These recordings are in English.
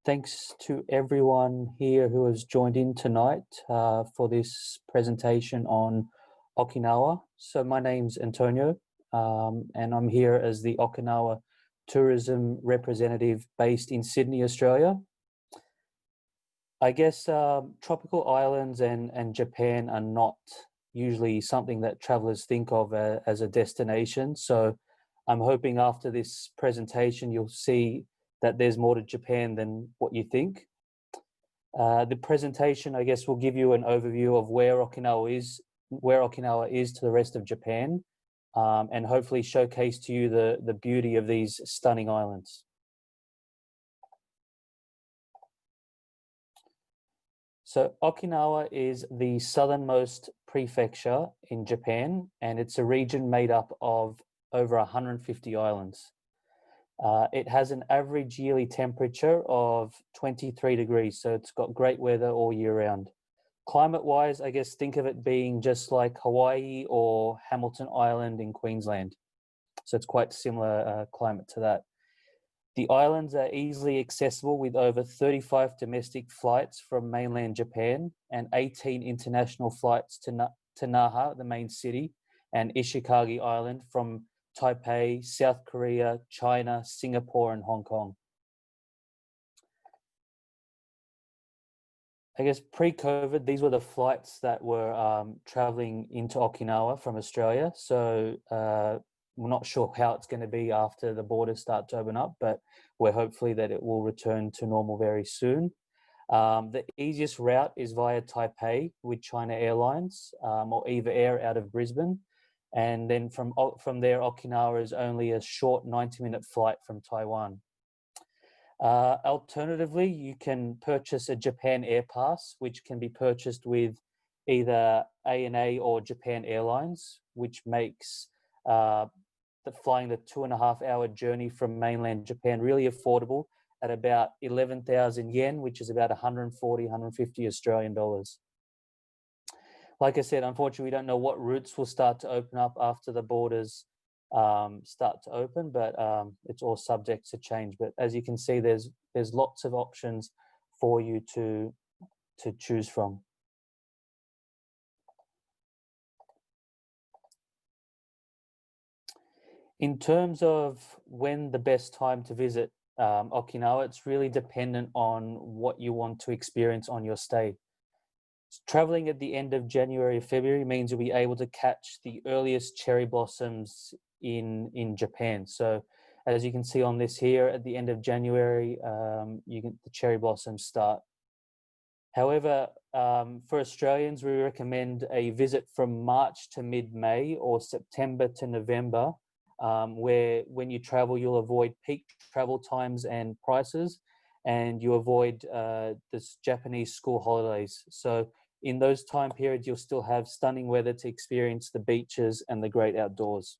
Thanks to everyone here who has joined in tonight for this presentation on Okinawa. So my name's Antonio, and I'm here as the Okinawa tourism representative based in Sydney, Australia. I guess tropical islands and Japan are not usually something that travelers think of as a destination. So I'm hoping after this presentation, you'll see that there's more to Japan than what you think. The presentation, I guess, will give you an overview of where Okinawa is to the rest of Japan, and hopefully showcase to you the beauty of these stunning islands. So Okinawa is the southernmost prefecture in Japan, and it's a region made up of over 150 islands. It has an average yearly temperature of 23 degrees, so it's got great weather all year round. Climate-wise, I guess think of it being just like Hawaii or Hamilton Island in Queensland. So it's quite similar climate to that. The islands are easily accessible with over 35 domestic flights from mainland Japan and 18 international flights to Naha, the main city, and Ishikagi Island from Taipei, South Korea, China, Singapore, and Hong Kong. I guess pre-COVID, these were the flights that were traveling into Okinawa from Australia. So we're not sure how it's going to be after the borders start to open up, but we're hopefully that it will return to normal very soon. The easiest route is via Taipei with China Airlines or Eva Air out of Brisbane. And then from there, Okinawa is only a short 90-minute flight from Taiwan. Alternatively, you can purchase a Japan Air Pass, which can be purchased with either ANA or Japan Airlines, which makes flying the 2.5-hour journey from mainland Japan really affordable at about 11,000 yen, which is about 140, 150 Australian dollars. Like I said, unfortunately, we don't know what routes will start to open up after the borders start to open, but it's all subject to change. But as you can see, there's lots of options for you to choose from. In terms of when the best time to visit Okinawa, it's really dependent on what you want to experience on your stay. Traveling at the end of January or February means you'll be able to catch the earliest cherry blossoms in Japan. So as you can see on this here, at the end of January, the cherry blossoms start. However, for Australians, we recommend a visit from March to mid-May or September to November, where when you travel, you'll avoid peak travel times and prices, and you avoid this Japanese school holidays. So in those time periods, you'll still have stunning weather to experience the beaches and the great outdoors.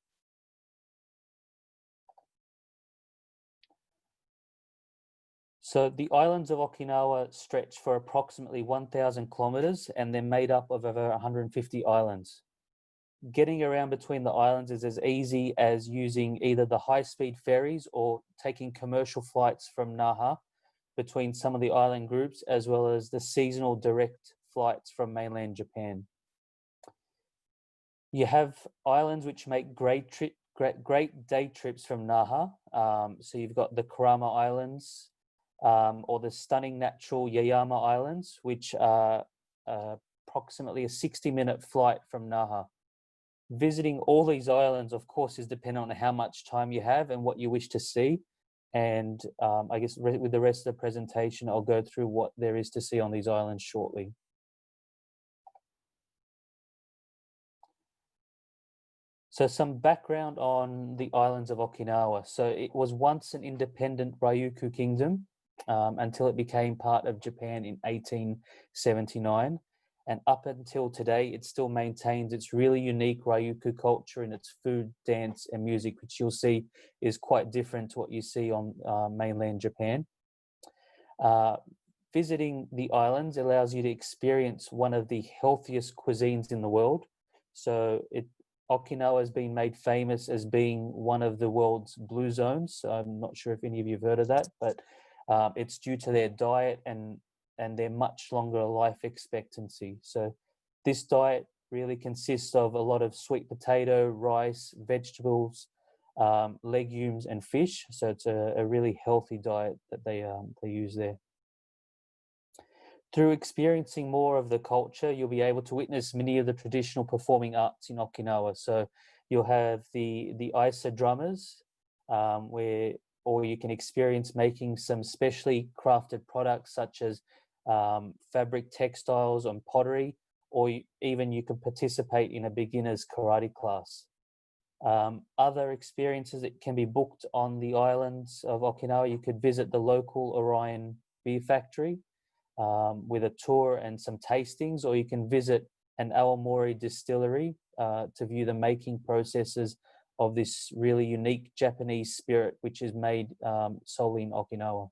So the islands of Okinawa stretch for approximately 1,000 kilometers, and they're made up of over 150 islands. Getting around between the islands is as easy as using either the high-speed ferries or taking commercial flights from Naha between some of the island groups, as well as the seasonal direct flights from mainland Japan. You have islands which make great day trips from Naha. So you've got the Kerama Islands, or the stunning natural Yaeyama Islands, which are approximately a 60-minute flight from Naha. Visiting all these islands, of course, is dependent on how much time you have and what you wish to see. And I guess with the rest of the presentation, I'll go through what there is to see on these islands shortly. So some background on the islands of Okinawa. So it was once an independent Ryukyu Kingdom until it became part of Japan in 1879. And up until today, it still maintains its really unique Ryukyu culture in its food, dance, and music, which you'll see is quite different to what you see on mainland Japan. Visiting the islands allows you to experience one of the healthiest cuisines in the world. So Okinawa has been made famous as being one of the world's blue zones. So I'm not sure if any of you have heard of that, but It's due to their diet and their much longer life expectancy. So this diet really consists of a lot of sweet potato, rice, vegetables, legumes, and fish. So it's a really healthy diet that they use there. Through experiencing more of the culture, you'll be able to witness many of the traditional performing arts in Okinawa. So you'll have the Isa drummers, or you can experience making some specially crafted products such as fabric textiles and pottery, or even you can participate in a beginner's karate class. Other experiences that can be booked on the islands of Okinawa, you could visit the local Orion beer factory with a tour and some tastings, or you can visit an Awamori distillery to view the making processes of this really unique Japanese spirit, which is made solely in Okinawa.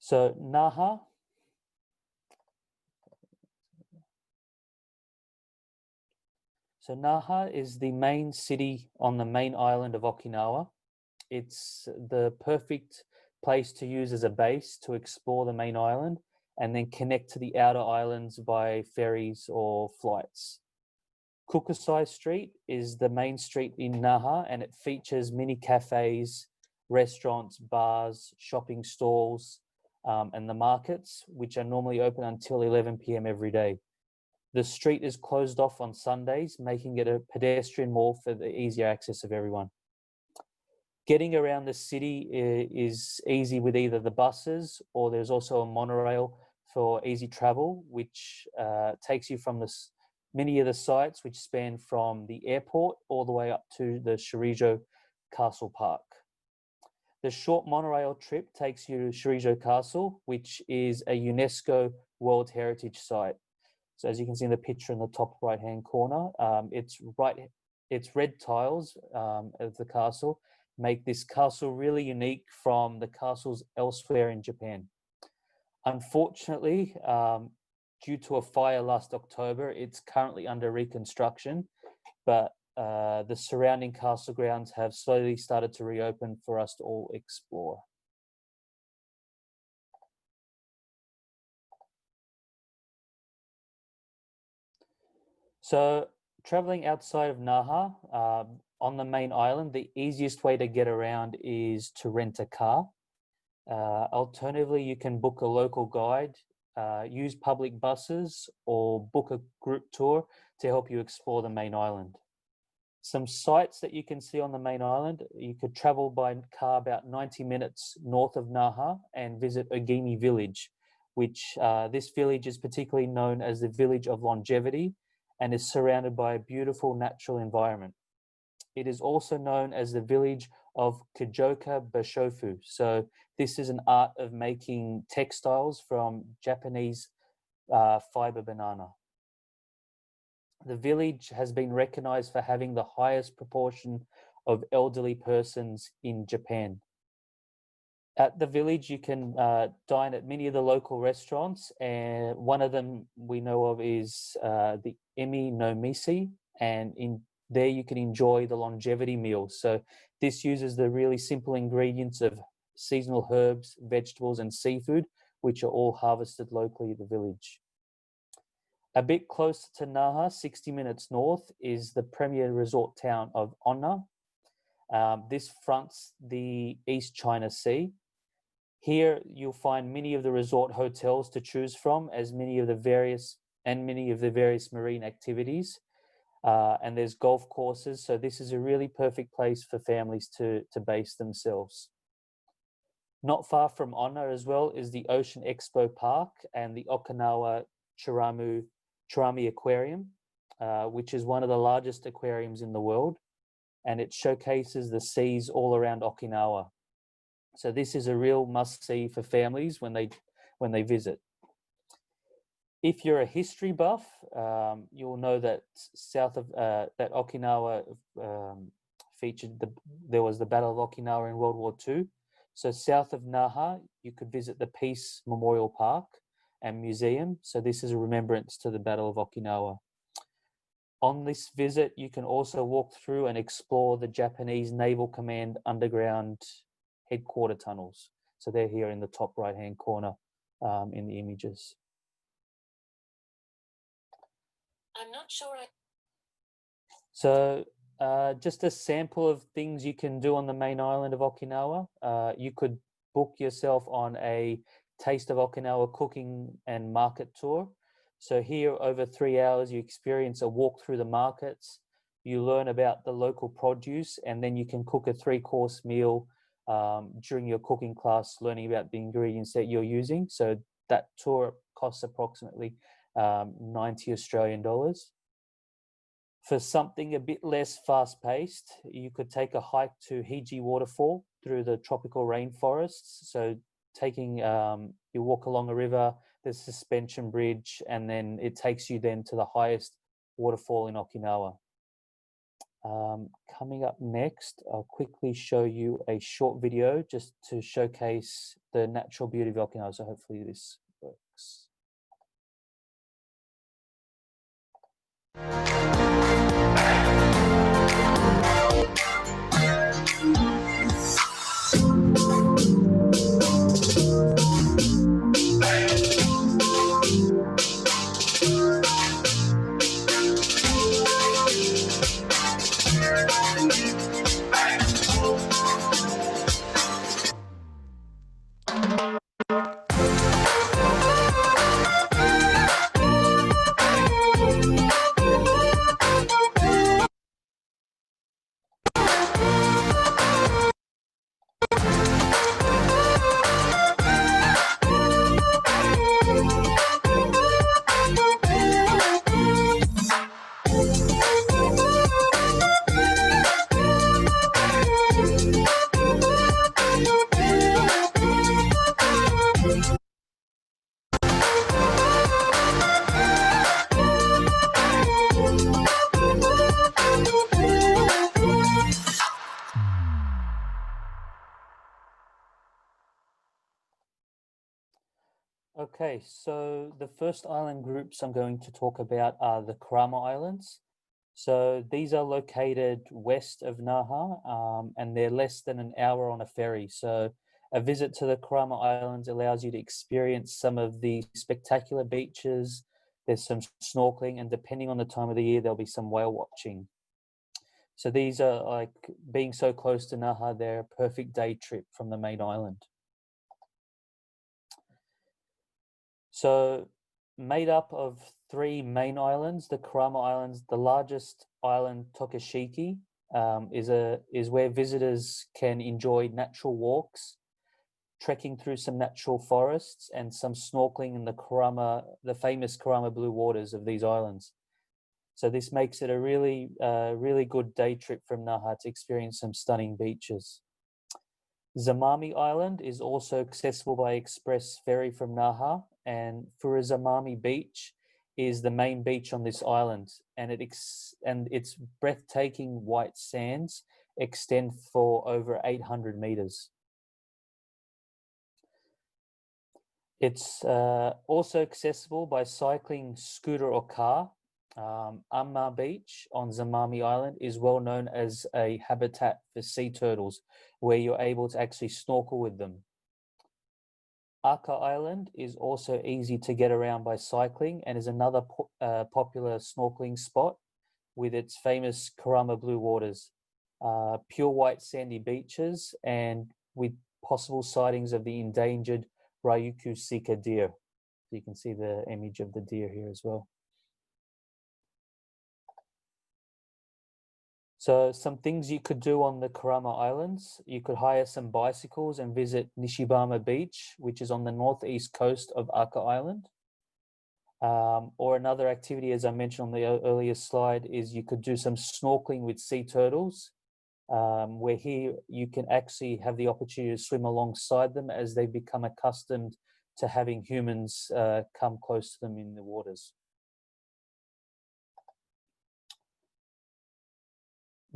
So Naha. So Naha is the main city on the main island of Okinawa. It's the perfect place to use as a base to explore the main island and then connect to the outer islands by ferries or flights. Kukusai Street is the main street in Naha, and it features many cafes, restaurants, bars, shopping stalls, and the markets, which are normally open until 11 p.m. every day. The street is closed off on Sundays, making it a pedestrian mall for the easier access of everyone. Getting around the city is easy with either the buses, or there's also a monorail for easy travel, which takes you from many of the sites, which span from the airport all the way up to the Shirijo Castle Park. The short monorail trip takes you to Shirijo Castle, which is a UNESCO World Heritage Site. So as you can see in the picture in the top right-hand corner, it's red tiles of the castle make this castle really unique from the castles elsewhere in Japan. Unfortunately, due to a fire last October, it's currently under reconstruction, but the surrounding castle grounds have slowly started to reopen for us to all explore. So traveling outside of Naha, on the main island, the easiest way to get around is to rent a car. Alternatively, you can book a local guide, use public buses, or book a group tour to help you explore the main island. Some sites that you can see on the main island, you could travel by car about 90 minutes north of Naha and visit Ogimi village, which this village is particularly known as the village of longevity and is surrounded by a beautiful natural environment. It is also known as the village of Kujoka Bashofu. So this is an art of making textiles from Japanese fiber banana. The village has been recognized for having the highest proportion of elderly persons in Japan. At the village, you can dine at many of the local restaurants, and one of them we know of is the Emi no Misi, and in there you can enjoy the longevity meal. So this uses the really simple ingredients of seasonal herbs, vegetables, and seafood, which are all harvested locally at the village. A bit closer to Naha, 60 minutes north, is the premier resort town of Onna. This fronts the East China Sea. Here you'll find many of the resort hotels to choose from, as many of the various marine activities. And there's golf courses, so this is a really perfect place for families to base themselves. Not far from Onna as well is the Ocean Expo Park and the Okinawa Churami Aquarium, which is one of the largest aquariums in the world, and it showcases the seas all around Okinawa. So this is a real must-see for families when they visit. If you're a history buff, you'll know that that Okinawa there was the Battle of Okinawa in World War II. So south of Naha, you could visit the Peace Memorial Park and Museum. So this is a remembrance to the Battle of Okinawa. On this visit, you can also walk through and explore the Japanese Naval Command underground headquarter tunnels. So they're here in the top right-hand corner in the images. I'm not sure I... So just a sample of things you can do on the main island of Okinawa. You could book yourself on a Taste of Okinawa cooking and market tour. So here, over 3 hours, you experience a walk through the markets. You learn about the local produce, and then you can cook a 3-course meal during your cooking class, learning about the ingredients that you're using. So that tour costs approximately 90 Australian dollars. For something a bit less fast-paced, you could take a hike to Hiji Waterfall through the tropical rainforests. So taking, you walk along a river, there's a suspension bridge, and then it takes you then to the highest waterfall in Okinawa. Coming up next, I'll quickly show you a short video just to showcase the natural beauty of Okinawa. So hopefully this works. Okay, so the first island groups I'm going to talk about are the Kerama Islands. So these are located west of Naha, and they're less than an hour on a ferry. So a visit to the Kerama Islands allows you to experience some of the spectacular beaches. There's some snorkeling, and depending on the time of the year, there'll be some whale watching. So these are, like, being so close to Naha, they're a perfect day trip from the main island. So made up of 3 main islands, the Kerama Islands, the largest island, Tokashiki, is where visitors can enjoy natural walks, trekking through some natural forests, and some snorkeling in the famous Kerama blue waters of these islands. So this makes it a really good day trip from Naha to experience some stunning beaches. Zamami Island is also accessible by express ferry from Naha, and Furazamami Beach is the main beach on this island, and its breathtaking white sands extend for over 800 meters. It's also accessible by cycling, scooter, or car. Amma Beach on Zamami Island is well known as a habitat for sea turtles, where you're able to actually snorkel with them. Aka Island is also easy to get around by cycling and is another popular snorkeling spot with its famous Kerama blue waters, pure white sandy beaches, and with possible sightings of the endangered Ryukyu Sika deer. So you can see the image of the deer here as well. So some things you could do on the Kerama Islands: you could hire some bicycles and visit Nishibama Beach, which is on the northeast coast of Aka Island. Or another activity, as I mentioned on the earlier slide, is you could do some snorkeling with sea turtles, where here you can actually have the opportunity to swim alongside them as they become accustomed to having humans come close to them in the waters.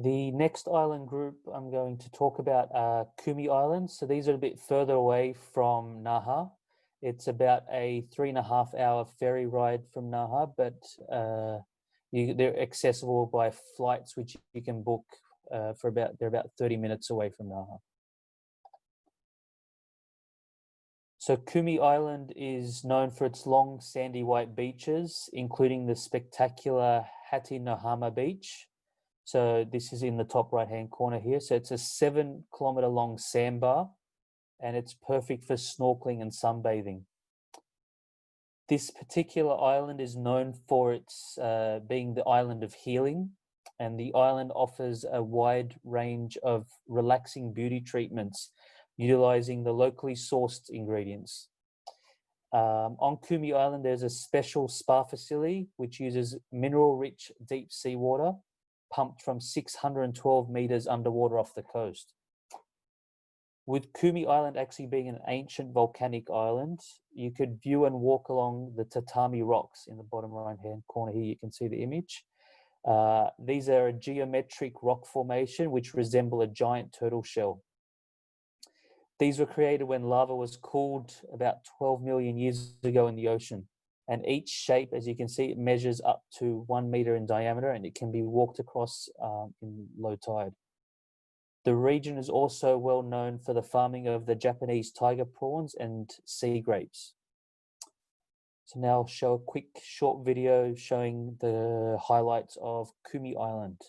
The next island group I'm going to talk about are Kume Islands. So these are a bit further away from Naha. It's about a 3.5-hour ferry ride from Naha, but They're accessible by flights, which you can book they're about 30 minutes away from Naha. So Kume Island is known for its long sandy white beaches, including the spectacular Hatinohama Beach. So this is in the top right-hand corner here. So it's a 7-kilometer long sandbar, and it's perfect for snorkeling and sunbathing. This particular island is known for its being the island of healing, and the island offers a wide range of relaxing beauty treatments utilizing the locally sourced ingredients. On Kume Island, there's a special spa facility which uses mineral-rich deep seawater pumped from 612 meters underwater off the coast. With Kume Island actually being an ancient volcanic island, you could view and walk along the tatami rocks in the bottom right-hand corner here. You can see the image. These are a geometric rock formation which resemble a giant turtle shell. These were created when lava was cooled about 12 million years ago in the ocean. And each shape, as you can see, it measures up to 1 meter in diameter, and it can be walked across in low tide. The region is also well known for the farming of the Japanese tiger prawns and sea grapes. So now I'll show a quick short video showing the highlights of Kume Island.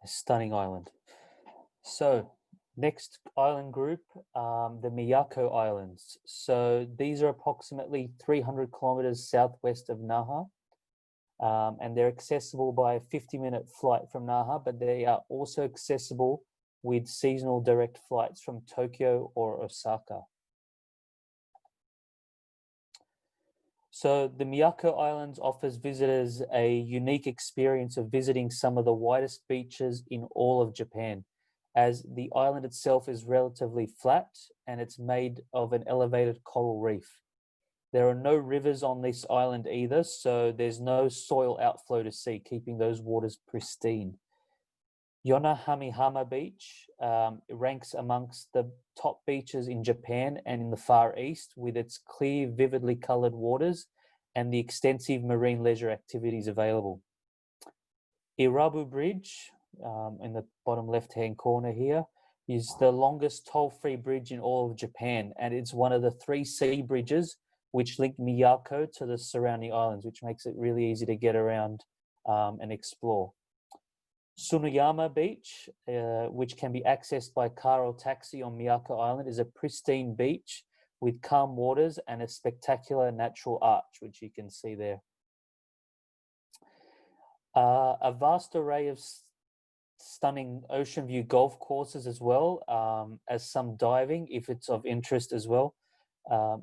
A stunning island. So next island group, the Miyako Islands. So these are approximately 300 kilometers southwest of Naha, and they're accessible by a 50-minute flight from Naha, but they are also accessible with seasonal direct flights from Tokyo or Osaka. So the Miyako Islands offers visitors a unique experience of visiting some of the widest beaches in all of Japan, as the island itself is relatively flat and it's made of an elevated coral reef. There are no rivers on this island either, so there's no soil outflow to sea, keeping those waters pristine. Yonahamihama Beach ranks amongst the top beaches in Japan and in the Far East, with its clear, vividly colored waters and the extensive marine leisure activities available. Irabu Bridge, in the bottom left-hand corner here, is the longest toll-free bridge in all of Japan, and it's one of the 3 sea bridges which link Miyako to the surrounding islands, which makes it really easy to get around and explore. Tsuneyama Beach, which can be accessed by car or taxi on Miyako Island, is a pristine beach with calm waters and a spectacular natural arch, which you can see there. A vast array of stunning ocean view golf courses as well, as some diving, if it's of interest as well,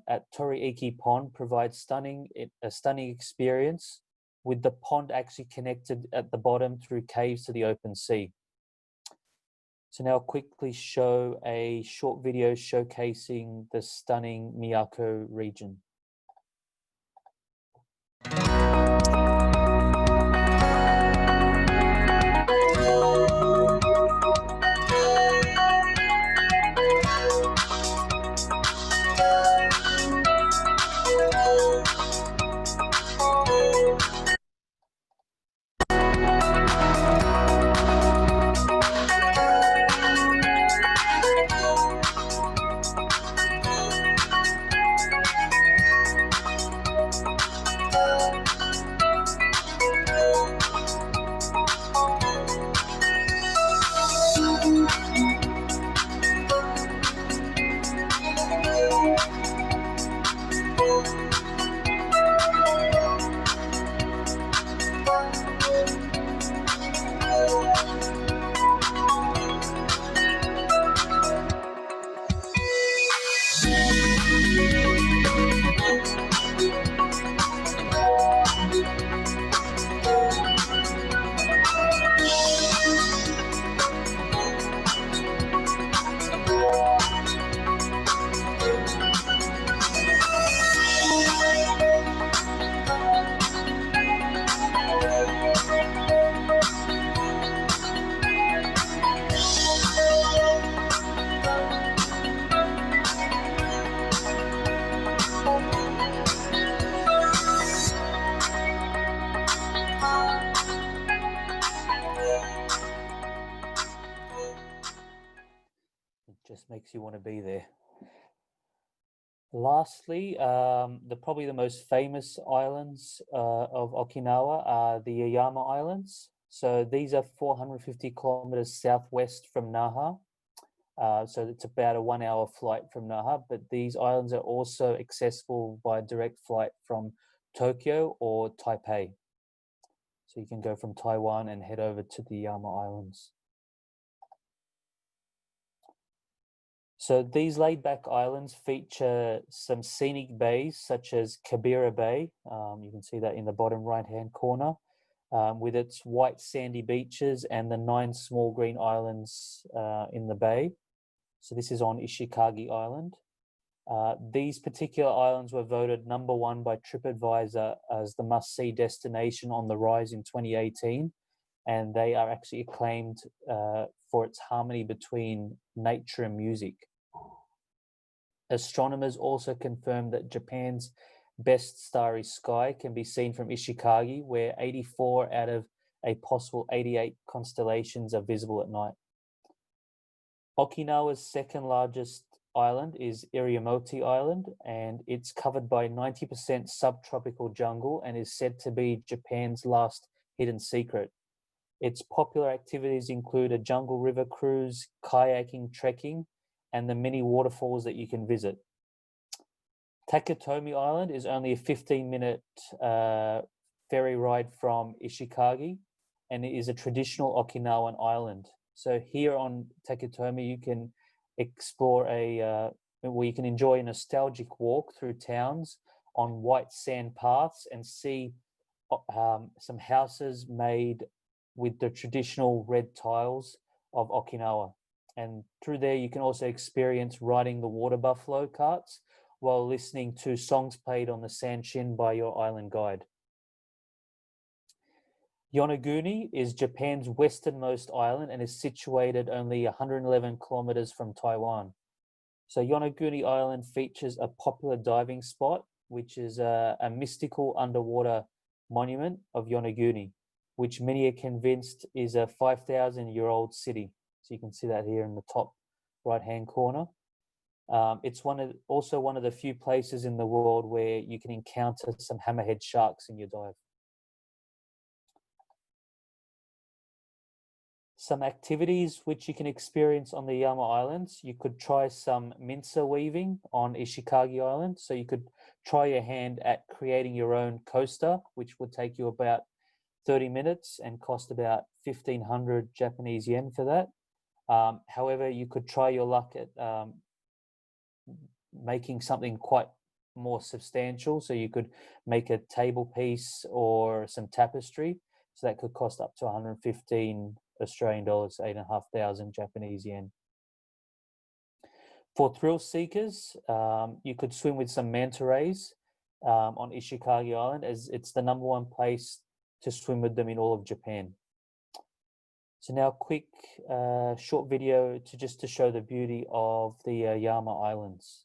at Toriiki Pond provides a stunning experience, with the pond actually connected at the bottom through caves to the open sea. So now I'll quickly show a short video showcasing the stunning Miyako region. Just makes you want to be there. Lastly, probably the most famous islands of Okinawa are the Yaeyama Islands. So these are 450 kilometers southwest from Naha. So it's about a 1 hour flight from Naha, but these islands are also accessible by direct flight from Tokyo or Taipei. So you can go from Taiwan and head over to the Yaeyama Islands. So these laid-back islands feature some scenic bays such as Kabira Bay. You can see that in the bottom right-hand corner, with its white sandy beaches and the 9 small green islands in the bay. So this is on Ishikagi Island. These particular islands were voted #1 by TripAdvisor as the must-see destination on the rise in 2018. And they are actually acclaimed for its harmony between nature and music. Astronomers also confirmed that Japan's best starry sky can be seen from Ishikagi, where 84 out of a possible 88 constellations are visible at night. Okinawa's second largest island is Iriyamoti Island, and it's covered by 90% subtropical jungle and is said to be Japan's last hidden secret. Its popular activities include a jungle river cruise, kayaking, trekking, and the many waterfalls that you can visit. Takatomi Island is only a 15-minute ferry ride from Ishikagi, and it is a traditional Okinawan island. So here on Takatomi, you can explore you can enjoy a nostalgic walk through towns on white sand paths and see some houses made with the traditional red tiles of Okinawa. And through there, you can also experience riding the water buffalo carts while listening to songs played on the sanshin by your island guide. Yonaguni is Japan's westernmost island and is situated only 111 kilometers from Taiwan. So Yonaguni Island features a popular diving spot, which is a mystical underwater monument of Yonaguni, which many are convinced is a 5,000-year-old city. So you can see that here in the top right-hand corner. It's also one of the few places in the world where you can encounter some hammerhead sharks in your dive. Some activities which you can experience on the Yaeyama Islands. You could try some mincer weaving on Ishikagi Island. So you could try your hand at creating your own coaster, which would take you about 30 minutes and cost about 1,500 Japanese yen for that. However, you could try your luck at making something quite more substantial. So you could make a table piece or some tapestry. So that could cost up to 115 Australian dollars, 8,500 Japanese yen. For thrill seekers, you could swim with some manta rays on Ishikagi Island, as it's the #1 place to swim with them in all of Japan. So now, quick short video just to show the beauty of the Yaeyama Islands.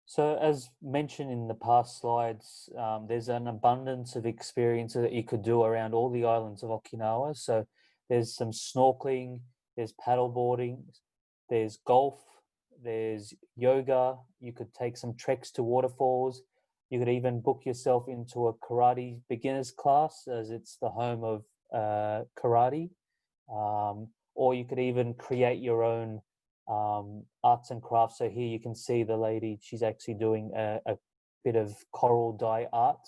So as mentioned in the past slides, there's an abundance of experiences that you could do around all the islands of Okinawa. So there's some snorkeling, there's paddleboarding, there's golf, there's yoga. You could take some treks to waterfalls. You could even book yourself into a karate beginners class, as it's the home of karate. Or you could even create your own arts and crafts. So here you can see the lady, she's actually doing a bit of coral dye art.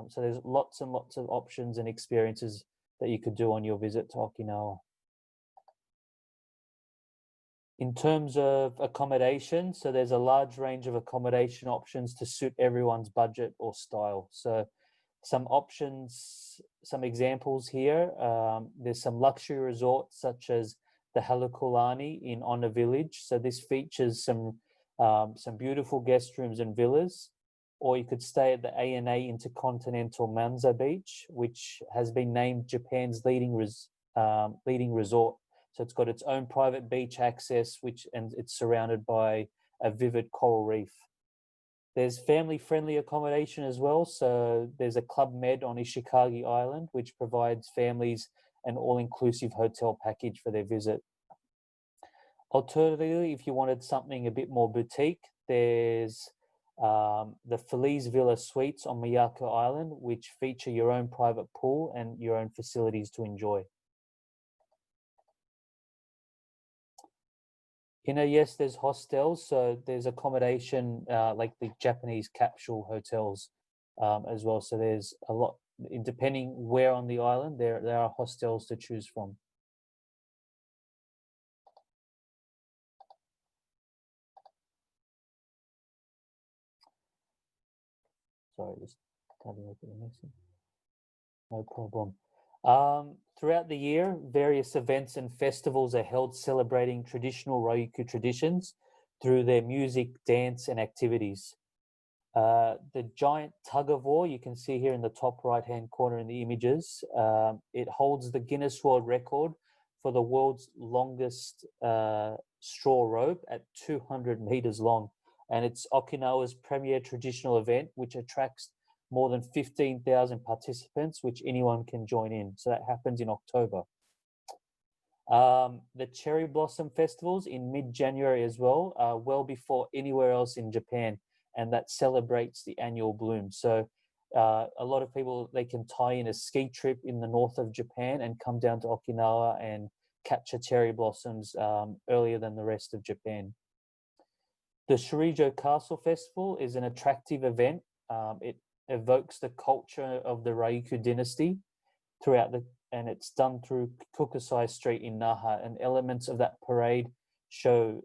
So there's lots and lots of options and experiences that you could do on your visit to Okinawa. In terms of accommodation, so there's a large range of accommodation options to suit everyone's budget or style. So some options, some examples here. There's some luxury resorts such as the Halekulani in Onna Village. So this features some beautiful guest rooms and villas. Or you could stay at the ANA Intercontinental Manza Beach, which has been named Japan's leading resort. So it's got its own private beach access, and it's surrounded by a vivid coral reef. There's family-friendly accommodation as well. So there's a Club Med on Ishikagi Island, which provides families an all-inclusive hotel package for their visit. Alternatively, if you wanted something a bit more boutique, there's the Feliz Villa Suites on Miyako Island, which feature your own private pool and your own facilities to enjoy. Yes, there's hostels, so there's accommodation like the Japanese capsule hotels as well. So there's a lot, depending where on the island, there are hostels to choose from. Sorry, just having a look at the message. No problem. Throughout the year, various events and festivals are held celebrating traditional Ryukyu traditions through their music, dance, and activities. The giant tug of war you can see here in the top right-hand corner in the images, it holds the Guinness World Record for the world's longest straw rope at 200 meters long. And it's Okinawa's premier traditional event, which attracts more than 15,000 participants, which anyone can join in. So that happens in October. The cherry blossom festivals in mid-January as well, well before anywhere else in Japan, and that celebrates the annual bloom. So a lot of people, they can tie in a ski trip in the north of Japan and come down to Okinawa and capture cherry blossoms earlier than the rest of Japan. The Shurijo Castle Festival is an attractive event. It evokes the culture of the Ryukyu dynasty and it's done through Kokusai Street in Naha, and elements of that parade show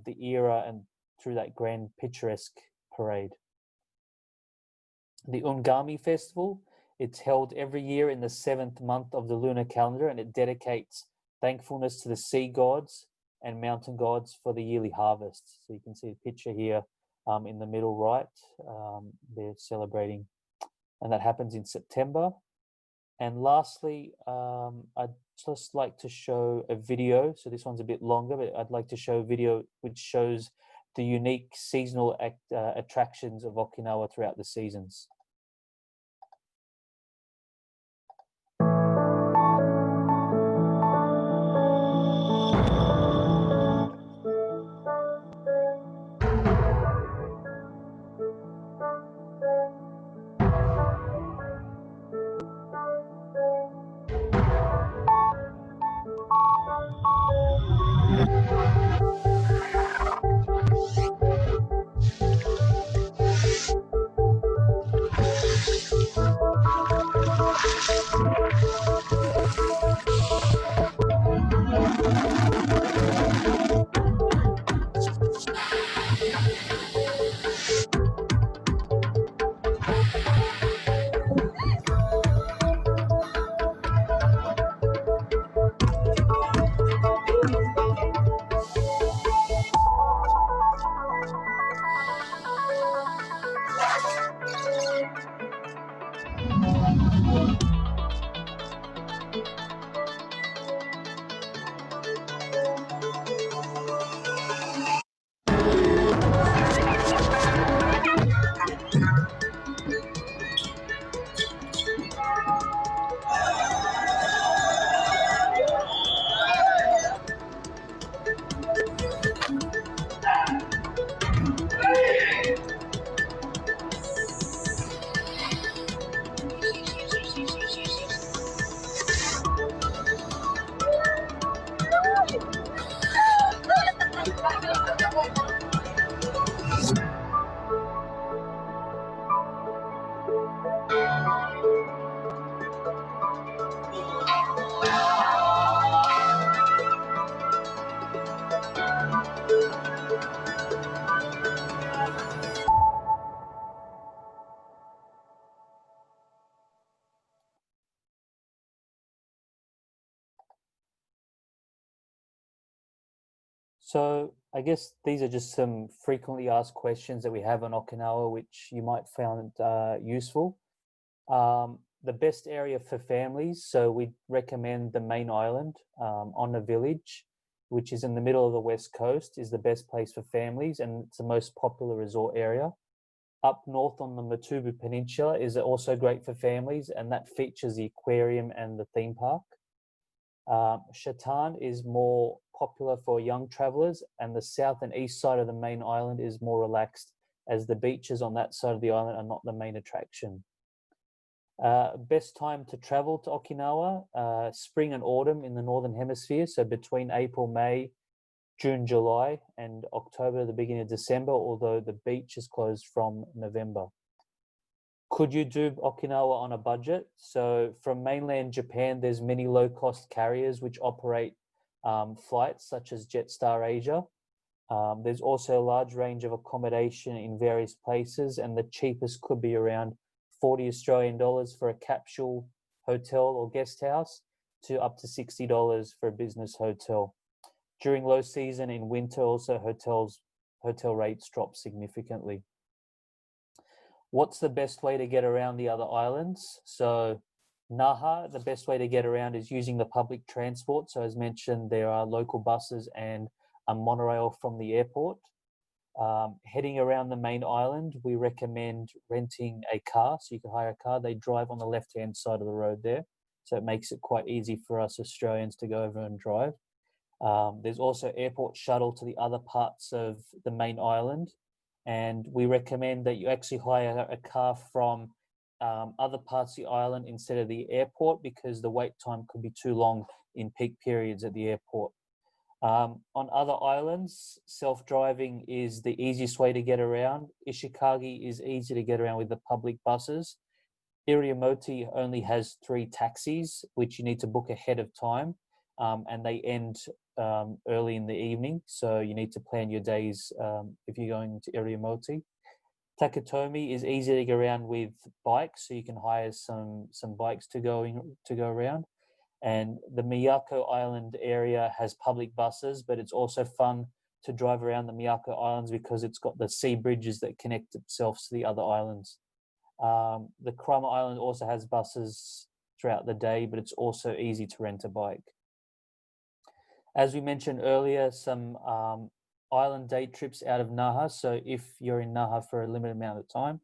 the era and through that grand picturesque parade. The Ungami Festival, it's held every year in the 7th month of the lunar calendar, and it dedicates thankfulness to the sea gods and mountain gods for the yearly harvest. So you can see the picture here in the middle right. They're celebrating, and that happens in September. And lastly, I'd just like to show a video. So this one's a bit longer, but I'd like to show a video which shows the unique seasonal attractions of Okinawa throughout the seasons. So I guess these are just some frequently asked questions that we have on Okinawa, which you might find useful. The best area for families, so we recommend the main island on the village, which is in the middle of the west coast, is the best place for families, and it's the most popular resort area. Up north on the Matubu Peninsula is also great for families, and that features the aquarium and the theme park. Shatan is more popular for young travelers, and the south and east side of the main island is more relaxed, as the beaches on that side of the island are not the main attraction. Best time to travel to Okinawa, spring and autumn in the northern hemisphere, so between April, May, June, July, and October, the beginning of December, although the beach is closed from November. Could you do Okinawa on a budget? So from mainland Japan, there's many low-cost carriers which operate flights such as Jetstar Asia. There's also a large range of accommodation in various places, and the cheapest could be around 40 Australian dollars for a capsule hotel or guest house to up to $60 for a business hotel. During low season in winter, also hotel rates drop significantly. What's the best way to get around the other islands? So Naha, the best way to get around is using the public transport. So as mentioned, there are local buses and a monorail from the airport. Heading around the main island, we recommend renting a car. So you can hire a car. They drive on the left-hand side of the road there. So it makes it quite easy for us Australians to go over and drive. There's also airport shuttle to the other parts of the main island. And we recommend that you actually hire a car from other parts of the island instead of the airport, because the wait time could be too long in peak periods at the airport. On other islands, self-driving is the easiest way to get around. Ishikagi is easy to get around with the public buses. Iriyamoti only has 3 taxis, which you need to book ahead of time, and they end early in the evening, so you need to plan your days if you're going to Iriyamoti. Takatomi is easy to get around with bikes, so you can hire some bikes to go around. And the Miyako Island area has public buses, but it's also fun to drive around the Miyako Islands because it's got the sea bridges that connect itself to the other islands. The Kerama Island also has buses throughout the day, but it's also easy to rent a bike. As we mentioned earlier, some island day trips out of Naha. So if you're in Naha for a limited amount of time,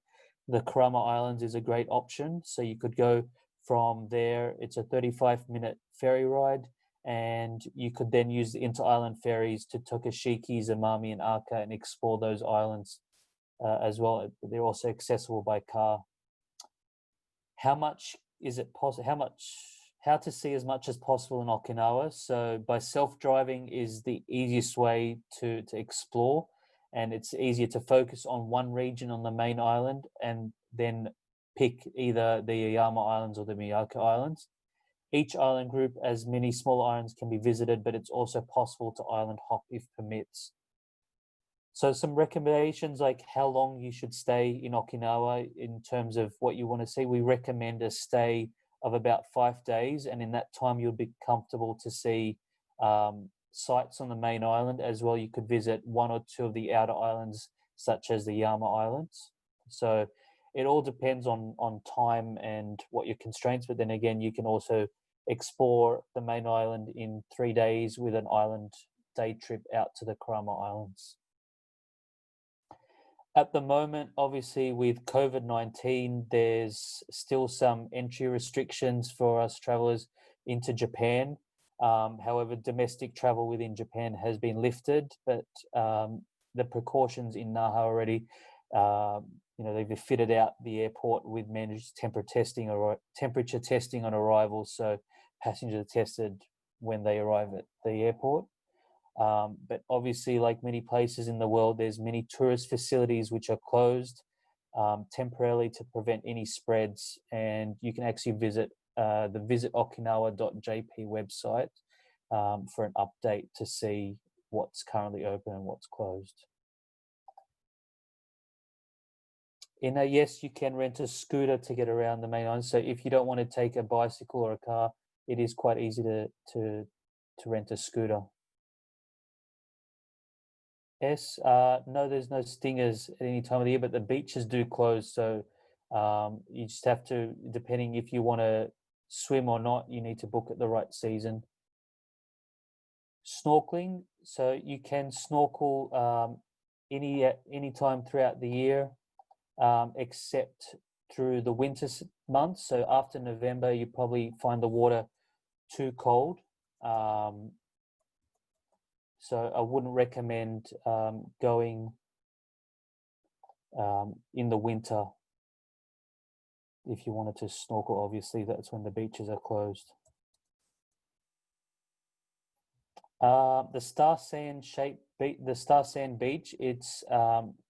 the Kerama Islands is a great option. So you could go from there. It's a 35-minute ferry ride, and you could then use the inter-island ferries to Tokashiki, Zamami, and Aka and explore those islands as well. They're also accessible by car. How much is it possible? How to see as much as possible in Okinawa? So by self-driving is the easiest way to explore, and it's easier to focus on one region on the main island and then pick either the Yaeyama Islands or the Miyako Islands. Each island group, as many small islands, can be visited, but it's also possible to island hop if permits. So some recommendations like how long you should stay in Okinawa in terms of what you want to see. We recommend a stay of about 5 days, and in that time you'll be comfortable to see sites on the main island as well. You could visit 1 or 2 of the outer islands, such as the Yaeyama Islands. So it all depends on time and what your constraints. But then again, you can also explore the main island in 3 days with an island day trip out to the Kerama Islands. At the moment, obviously, with COVID-19, there's still some entry restrictions for us travelers into Japan. However, domestic travel within Japan has been lifted, but the precautions in Naha already, they've fitted out the airport with managed temperature testing on arrival, so passengers are tested when they arrive at the airport. But obviously, like many places in the world, there's many tourist facilities which are closed temporarily to prevent any spreads. And you can actually visit the visitokinawa.jp website for an update to see what's currently open and what's closed. Yes, you can rent a scooter to get around the main island. So if you don't want to take a bicycle or a car, it is quite easy to rent a scooter. Yes, no, there's no stingers at any time of the year, but the beaches do close. So you just have to, depending if you want to swim or not, you need to book at the right season. Snorkeling, so you can snorkel any time throughout the year, except through the winter months. So after November, you probably find the water too cold. So I wouldn't recommend going in the winter if you wanted to snorkel. Obviously, that's when the beaches are closed. The Star Sand Beach. It's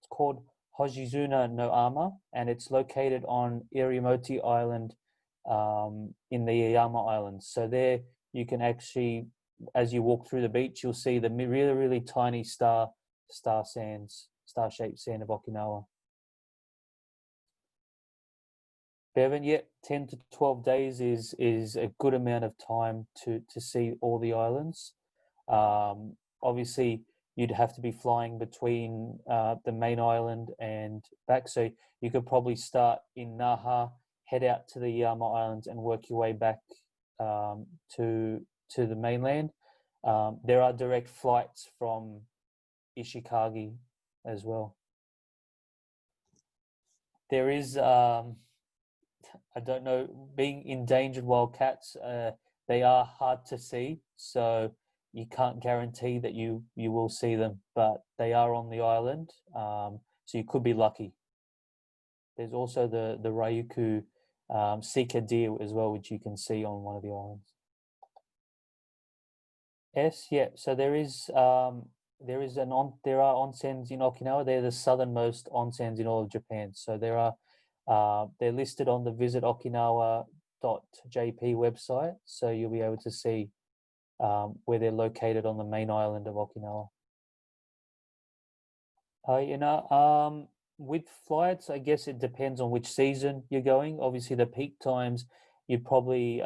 called Hojizuna no Ama, and it's located on Iriyamoti Island in the Yaeyama Islands. So there you can actually, as you walk through the beach, you'll see the really, really tiny star-shaped sand of Okinawa. Bevan, yeah, 10 to 12 days is a good amount of time to see all the islands. Obviously, you'd have to be flying between the main island and back. So you could probably start in Naha, head out to the Yaeyama Islands, and work your way back to the mainland. There are direct flights from Ishikagi as well. There is, I don't know, being endangered wild cats, they are hard to see, so you can't guarantee that you will see them, but they are on the island, so you could be lucky. There's also the Ryukyu Sika deer as well, which you can see on one of the islands. S, yeah. So there are onsens in Okinawa. They're the southernmost onsens in all of Japan. So they're listed on the visitokinawa.jp website. So you'll be able to see where they're located on the main island of Okinawa. With flights, I guess it depends on which season you're going. Obviously, the peak times, you'd probably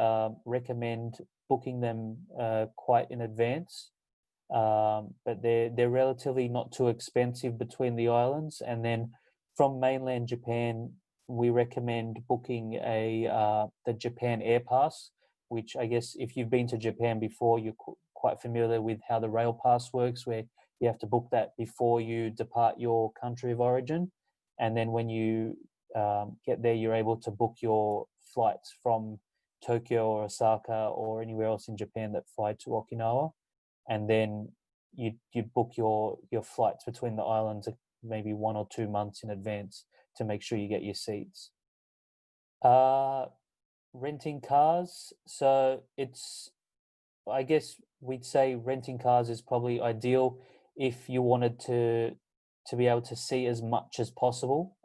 recommend booking them quite in advance. But they're relatively not too expensive between the islands. And then from mainland Japan, we recommend booking the Japan Air Pass, which I guess if you've been to Japan before, you're quite familiar with how the rail pass works, where you have to book that before you depart your country of origin, and then when you get there, you're able to book your flights from Tokyo or Osaka or anywhere else in Japan that fly to Okinawa, and then you book your flights between the islands maybe 1 or 2 months in advance to make sure you get your seats. Renting cars, so I guess we'd say renting cars is probably ideal if you wanted to be able to see as much as possible.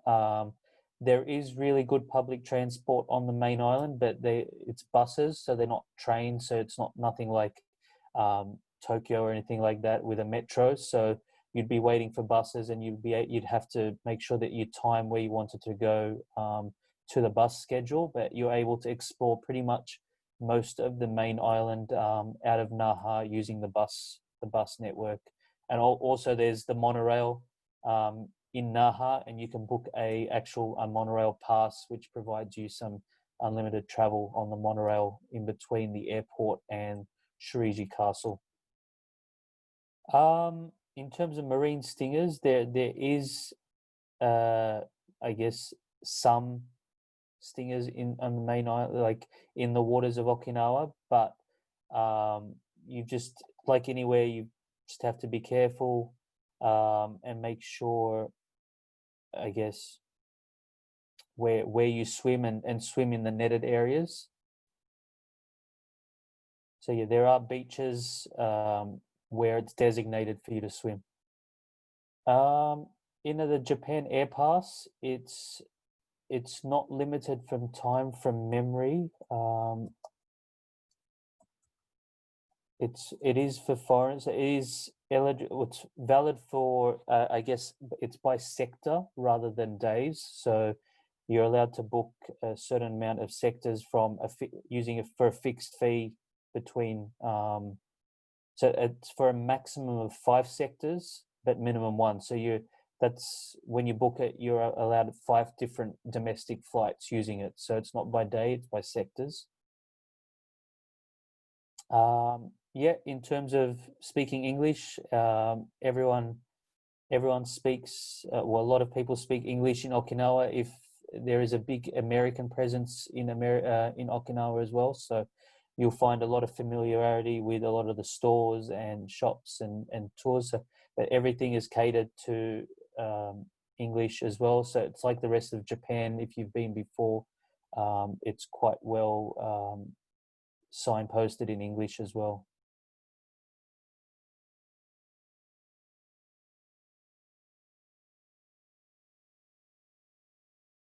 There is really good public transport on the main island, but it's buses, so they're not trains, so it's not nothing like Tokyo or anything like that with a metro. So you'd be waiting for buses, and you'd have to make sure that you time where you wanted to go to the bus schedule, but you're able to explore pretty much most of the main island out of Naha using the bus network. And also there's the monorail in Naha, and you can book a monorail pass, which provides you some unlimited travel on the monorail in between the airport and Shiriji Castle. In terms of marine stingers, there is I guess some stingers on the main island, like in the waters of Okinawa, but you just, like anywhere, you just have to be careful and make sure, I guess, where you swim and swim in the netted areas. So yeah, there are beaches where it's designated for you to swim. In the Japan Air Pass, it's not limited from time from memory. It is for foreigners. It is eligible. It's valid for I guess it's by sector rather than days. So you're allowed to book a certain amount of sectors from using it for a fixed fee between. So it's for a maximum of 5 sectors, but minimum one. So that's when you book it, you're allowed 5 different domestic flights using it. So it's not by day, it's by sectors. Yeah, in terms of speaking English, everyone speaks. Well, a lot of people speak English in Okinawa. If there is a big American presence in Okinawa as well, so you'll find a lot of familiarity with a lot of the stores and shops and tours. So, but everything is catered to English as well. So it's like the rest of Japan. If you've been before, it's quite well signposted in English as well.